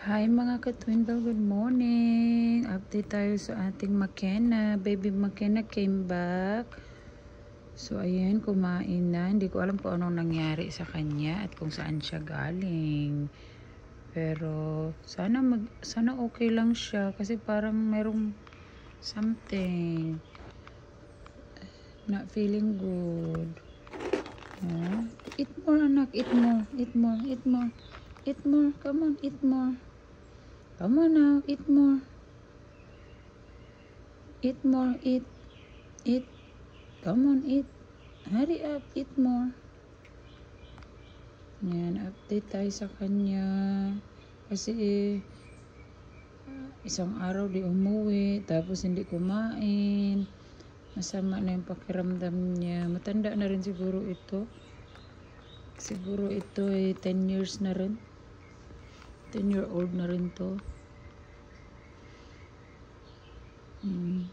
Hi mga ka-Twinbell, good morning. Update tayo sa ating McKenna. Baby McKenna came back. So ayan, kumain na. Hindi ko alam kung anong nangyari sa kanya at kung saan siya galing. Pero sana okay lang siya kasi parang merong something. Not feeling good. Eat more anak, eat more, eat more, eat more. Eat more, come on, eat more. Come on now, eat more. Eat more, eat. Eat. Come on, eat. Hurry up, eat more. Yan, update tayo sa kanya. Kasi isang araw di umuwi, tapos hindi kumain. Masama na yung pakiramdam niya. Matanda na rin siguro ito. Siguro ito ay 10 years na rin. 10-year-old na rin to. Yan.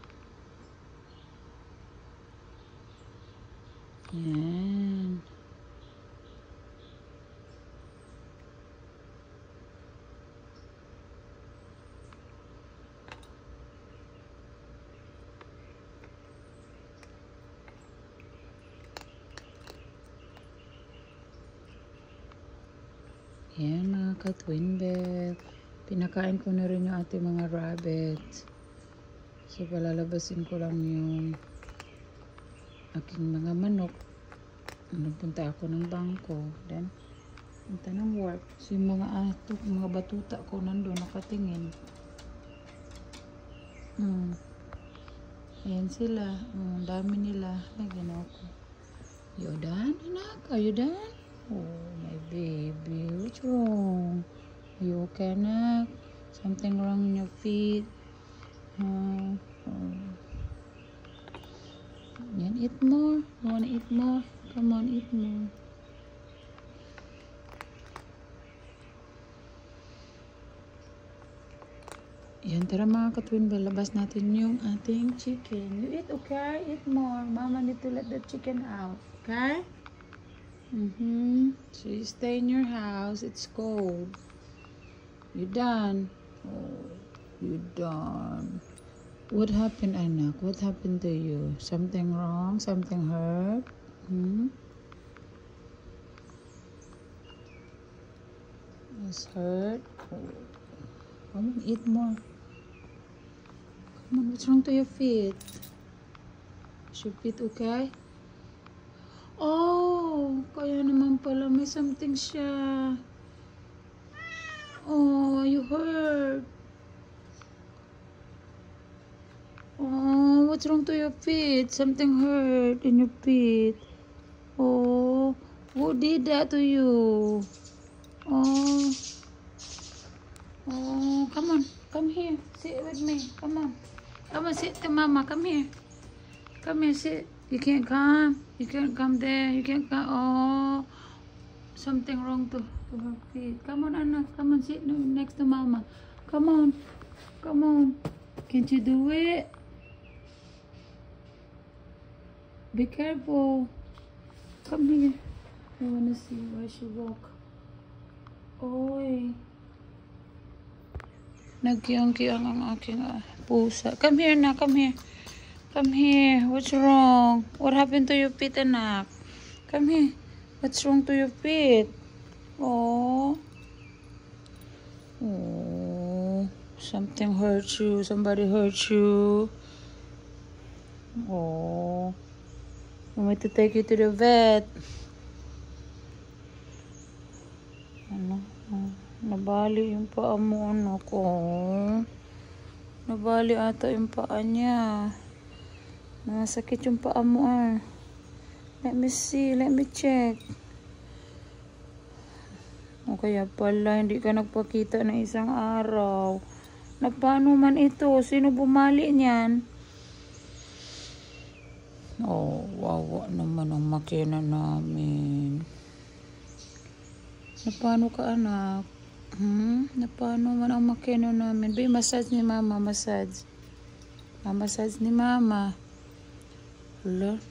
Yan mga ka-Twinbell. Pinakain ko na rin yung ating mga rabbits. So palalabasin ko lang yung aking mga manok. Nagpunta ako ng bangko. Then punta ng work. So yung mga batuta ko nandun nakatingin. Ayan sila. Dami nila. Ay, ginawa ko. You done, anak? Are you done? Oh, my baby. What's wrong? Are you okay, anak? Something wrong in your feet? Yan, eat more. You wanna eat more? Come on, eat more. Yan, tara mga ka-Twinbell. Labas natin yung ating chicken. You eat, okay? Eat more. Mama need to let the chicken out. Okay? So you stay in your house. It's cold. You done? Oh, you done. What happened, anak? What happened to you? Something wrong? Something hurt? It's hurt? Oh. Come on, eat more. Come on, what's wrong to your feet? Is your feet okay? Oh, kaya naman pala may something siya. Oh, you hurt. Oh, what's wrong to your feet? Something hurt in your feet. Oh, who did that to you? Oh, come on. Come here. Sit with me. Come on. Come on, sit to mama. Come here. Come here, sit. You can't come. You can't come there. You can't come. Oh, something wrong to her feet. Come on, Anna. Come on, sit next to mama. Come on. Come on. Can't you do it? Be careful. Come here. I wanna see where she walk. Oy. Nagkiyang-kiyang ang aking pusa. Come here na. Come here. Come here. What's wrong? What happened to your feet, anak? Come here. What's wrong to your feet? Oh. Oh. Something hurt you. Somebody hurt you. Oh. I want to take you to the vet. Ano? Nabali yung paa mo, anak. Oh. Nabali ata yung paa niya. Nasakit yung paa mo, Let me see. Let me check. O kaya pala, hindi ka nagpakita ng isang araw. Na paano man ito? Sino bumali niyan? Oh, wawa naman ang makina namin. Na paano ka, anak? Na paano man ang makina namin? Be, massage ni mama, massage. Massage ni mama. Wala,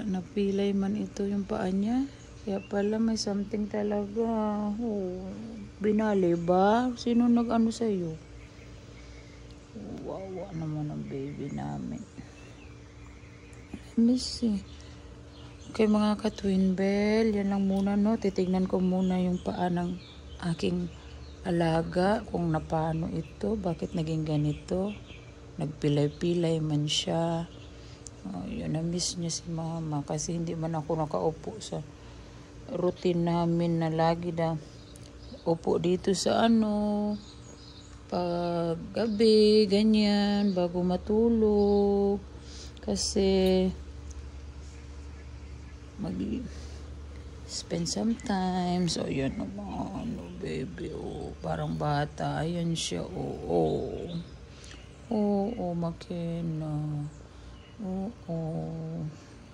napilay man ito yung paa niya. Kaya pala may something talaga. Oh, binali ba? Sino nag-ano sa'yo? Wawa naman ang baby namin. Miss eh. Okay mga ka-twin bell, yan lang muna no. Titignan ko muna yung paa ng aking alaga. Kung napano ito, bakit naging ganito. Nagpilay-pilay man siya. Oh, yun, na-miss niya si mama kasi hindi man ako nakaupo sa routine namin na lagi na upo dito sa pag gabi, ganyan, bago matulog. Kasi spend some time. So yun naman, baby, parang bata. Ayan siya, Makena.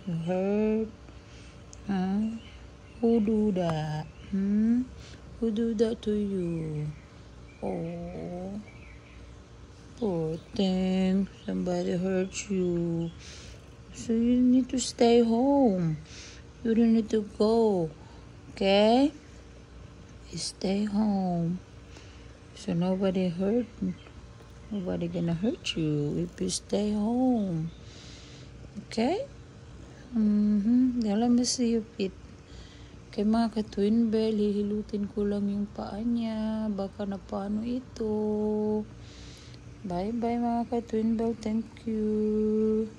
You hurt? Huh? Who do that? Who do that to you? Oh, poor thing. Somebody hurt you. So you need to stay home. You don't need to go. Okay? Stay home. So nobody gonna hurt you if you stay home. Okay? Let me see you fit. Kay mga ka-twin bell, hihilutin ko lang yung paa niya. Baka na paano ito. Bye-bye mga ka-twin bell. Thank you.